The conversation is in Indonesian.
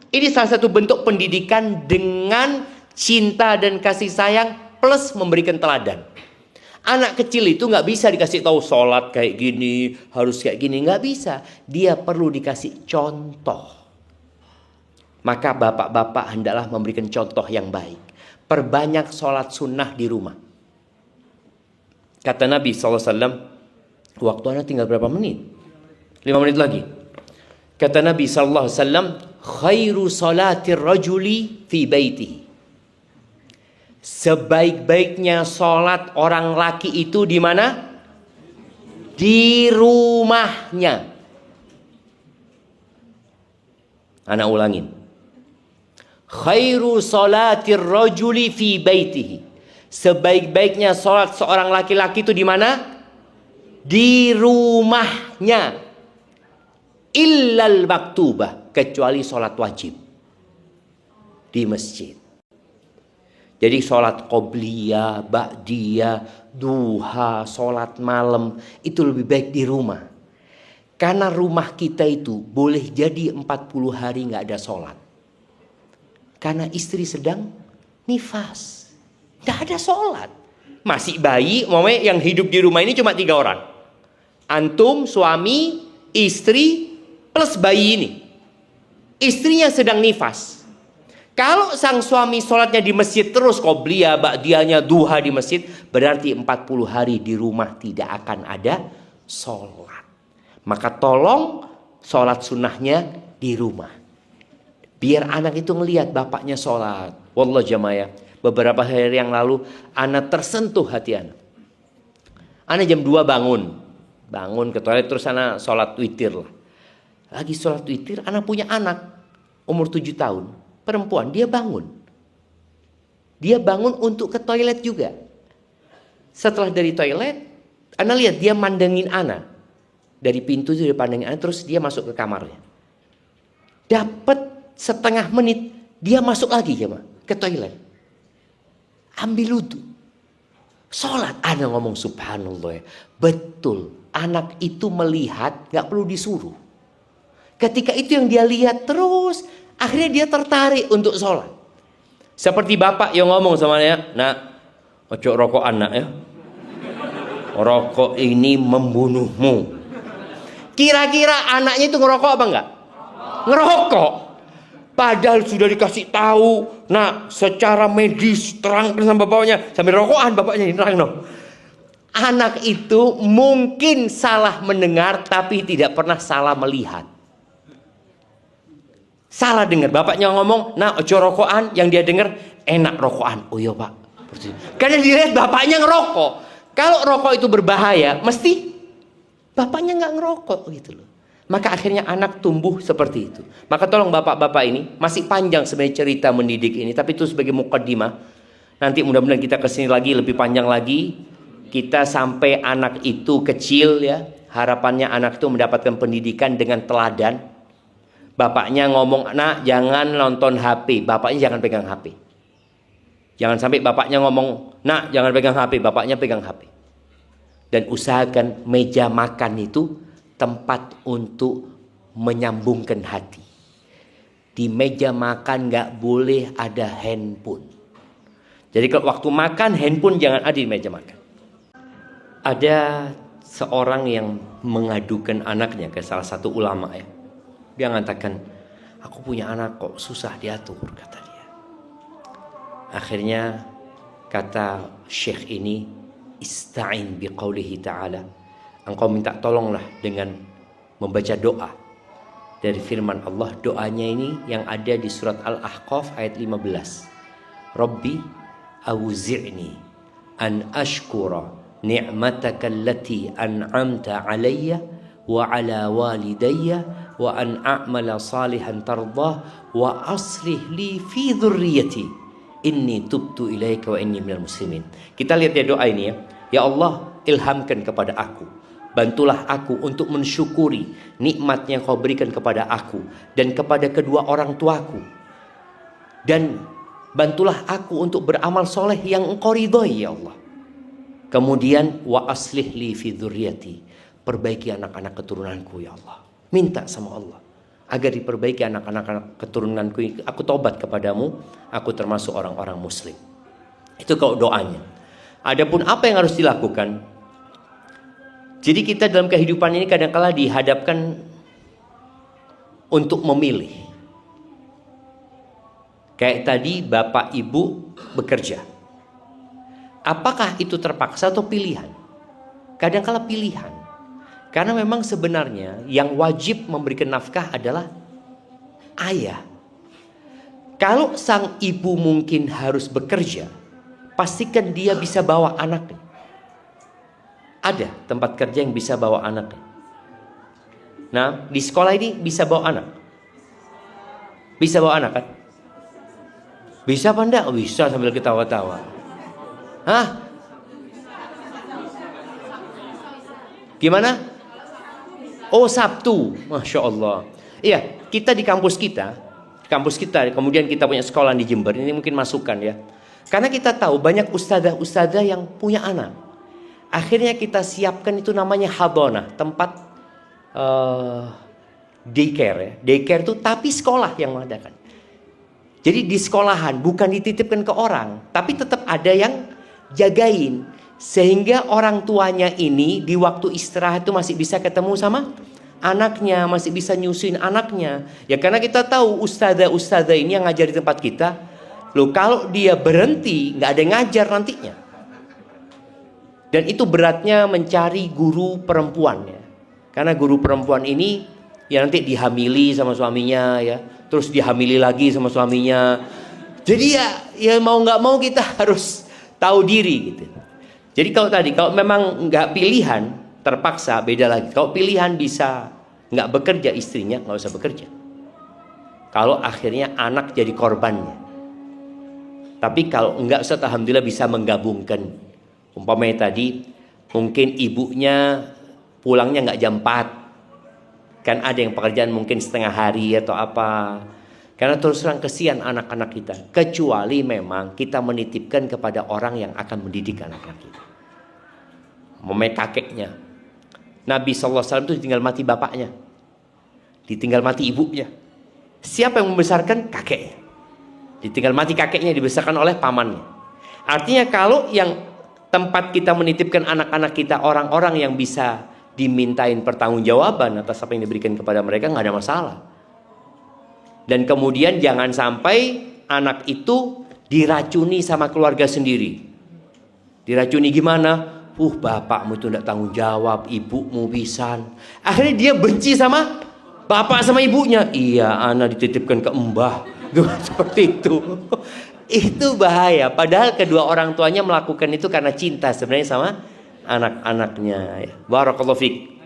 Ini salah satu bentuk pendidikan dengan cinta dan kasih sayang plus memberikan teladan. Anak kecil itu nggak bisa dikasih tahu sholat kayak gini, harus kayak gini, nggak bisa. Dia perlu dikasih contoh. Maka bapak-bapak hendaklah memberikan contoh yang baik. Perbanyak sholat sunnah di rumah. Kata Nabi SAW, waktu anak tinggal berapa menit? 5 menit lagi. Kata Nabi SAW, khairu salatir rajuli fi baitihi. Sebaik-baiknya sholat orang laki itu di mana? Di rumahnya. Anak ulangin. Khairu salatir rajuli fi baitihi. Sebaik-baiknya sholat seorang laki-laki itu di mana? Di rumahnya. Illal maktubah, kecuali sholat wajib di masjid. Jadi sholat qobliyah, ba'diyah, duha, sholat malam itu lebih baik di rumah. Karena rumah kita itu boleh jadi 40 hari nggak ada sholat. Karena istri sedang nifas, nggak ada sholat. Masih bayi, yang hidup di rumah ini cuma 3 orang. Antum, suami, istri, plus bayi ini. Istrinya sedang nifas. Kalau sang suami sholatnya di masjid terus, qobliyah, ba'diyahnya, duha di masjid, berarti 40 hari di rumah tidak akan ada sholat. Maka tolong sholat sunnahnya di rumah. Biar anak itu ngelihat bapaknya sholat. Wallah jamaah, beberapa hari yang lalu anak tersentuh hati anak. Anak jam 2 bangun ke toilet, terus anak sholat witir lah. Lagi sholat witir, anak punya anak umur 7 tahun, perempuan. Dia bangun untuk ke toilet juga. Setelah dari toilet, anak lihat dia mandangin anak. Dari pintu itu dia pandangin anak, terus dia masuk ke kamarnya. Dapat setengah menit, dia masuk lagi ke toilet. Ambil wudu, sholat. Anak ngomong subhanallah ya. Betul, anak itu melihat, gak perlu disuruh. Ketika itu yang dia lihat terus, akhirnya dia tertarik untuk sholat. Seperti bapak yang ngomong sama dia, nak, ojo rokok anak ya. Rokok ini membunuhmu. Kira-kira anaknya itu ngerokok apa enggak? Ngerokok. Padahal sudah dikasih tahu, nah secara medis terangkan sama bapaknya, sambil rokokan bapaknya terang no. Anak itu mungkin salah mendengar tapi tidak pernah salah melihat. Salah dengar, bapaknya ngomong, nah ojo rokokan, yang dia dengar enak rokokan. Oh iya pak. Karena dilihat bapaknya ngerokok. Kalau rokok itu berbahaya, mesti bapaknya nggak ngerokok gitu loh. Maka akhirnya anak tumbuh seperti itu. Maka tolong bapak-bapak ini, masih panjang sebenarnya cerita mendidik ini, tapi itu sebagai mukaddimah. Nanti mudah-mudahan kita kesini lagi lebih panjang lagi. Kita sampai anak itu kecil ya, harapannya anak itu mendapatkan pendidikan dengan teladan. Bapaknya ngomong, nak jangan nonton HP, bapaknya jangan pegang HP. Jangan sampai bapaknya ngomong, nak jangan pegang HP, bapaknya pegang HP. Dan usahakan meja makan itu tempat untuk menyambungkan hati. Di meja makan gak boleh ada handphone. Jadi kalau waktu makan, handphone jangan ada di meja makan. Ada seorang yang mengadukan anaknya ke salah satu ulama ya. Dia mengatakan, aku punya anak kok susah diatur, kata dia. Akhirnya kata syekh ini, ista'in biqaulihi ta'ala. Engkau minta tolonglah dengan membaca doa dari firman Allah. Doanya ini yang ada di surat Al-Ahqaf ayat 15. Rabbi awzi'ni an ashkura ni'mataka allati an'amta alayya wa ala walidayya wa an a'mala salihan tardah wa aslih li fi dhurriyyati inni tubtu ilaika wa inni minal muslimin. Kita lihat ya doa ini ya. Ya Allah, ilhamkan kepada aku, bantulah aku untuk mensyukuri nikmat yang kau berikan kepada aku dan kepada kedua orang tuaku, dan bantulah aku untuk beramal soleh yang engkau ridhoi ya Allah. Kemudian wa aslih li fi dzurriyyati, perbaiki anak-anak keturunanku ya Allah. Minta sama Allah. agar diperbaiki anak-anak keturunanku. Aku tobat kepadamu, aku termasuk orang-orang muslim. Itu kalau doanya. Adapun apa yang harus dilakukan? Jadi kita dalam kehidupan ini kadang-kala dihadapkan untuk memilih. Kayak tadi bapak ibu bekerja. Apakah itu terpaksa atau pilihan? Kadang-kala pilihan. Karena memang sebenarnya yang wajib memberikan nafkah adalah ayah. Kalau sang ibu mungkin harus bekerja, pastikan dia bisa bawa anaknya. Ada tempat kerja yang bisa bawa anaknya. Nah, di sekolah ini bisa bawa anak. Bisa bawa anak kan? Bisa apa enggak? Bisa sambil ketawa-tawa. Hah? Gimana? Oh, Sabtu. Masya Allah. Iya, kita di kampus kita, kemudian kita punya sekolah di Jember. Ini mungkin masukan ya. Karena kita tahu banyak ustadzah-ustadzah yang punya anak. Akhirnya kita siapkan itu namanya hadonah, tempat daycare ya. Daycare itu tapi sekolah yang mengadakan. Jadi di sekolahan bukan dititipkan ke orang, tapi tetap ada yang jagain. Sehingga orang tuanya ini di waktu istirahat itu masih bisa ketemu sama anaknya, masih bisa nyusuin anaknya. Ya karena kita tahu ustadzah ini yang ngajar di tempat kita, loh kalau dia berhenti nggak ada yang ngajar nantinya. Dan itu beratnya mencari guru perempuan ya. Karena guru perempuan ini ya nanti dihamili sama suaminya ya, terus dihamili lagi sama suaminya. Jadi ya mau nggak mau kita harus tahu diri gitu. Jadi kalau memang nggak pilihan, terpaksa beda lagi. Kalau pilihan bisa nggak bekerja istrinya, nggak usah bekerja. Kalau akhirnya anak jadi korbannya. Tapi kalau nggak usah, alhamdulillah bisa menggabungkan. Umpamanya tadi, mungkin ibunya pulangnya nggak jam 4. Kan ada yang pekerjaan mungkin setengah hari atau apa. Karena terus terang kesian anak-anak kita. Kecuali memang kita menitipkan kepada orang yang akan mendidik anak-anak kita. Kakeknya. Nabi SAW itu ditinggal mati bapaknya. Ditinggal mati ibunya. Siapa yang membesarkan? Kakeknya. Ditinggal mati kakeknya, dibesarkan oleh pamannya. Artinya kalau yang tempat kita menitipkan anak-anak kita orang-orang yang bisa dimintain pertanggungjawaban atas apa yang diberikan kepada mereka, nggak ada masalah. Dan kemudian jangan sampai anak itu diracuni sama keluarga sendiri. Diracuni gimana? Bapakmu itu tidak tanggung jawab, ibumu pisan. Akhirnya dia benci sama bapak sama ibunya. Iya, anak dititipkan ke mbah. Seperti itu. Itu bahaya. Padahal kedua orang tuanya melakukan itu karena cinta sebenarnya sama anak-anaknya. Barakallahu fiik.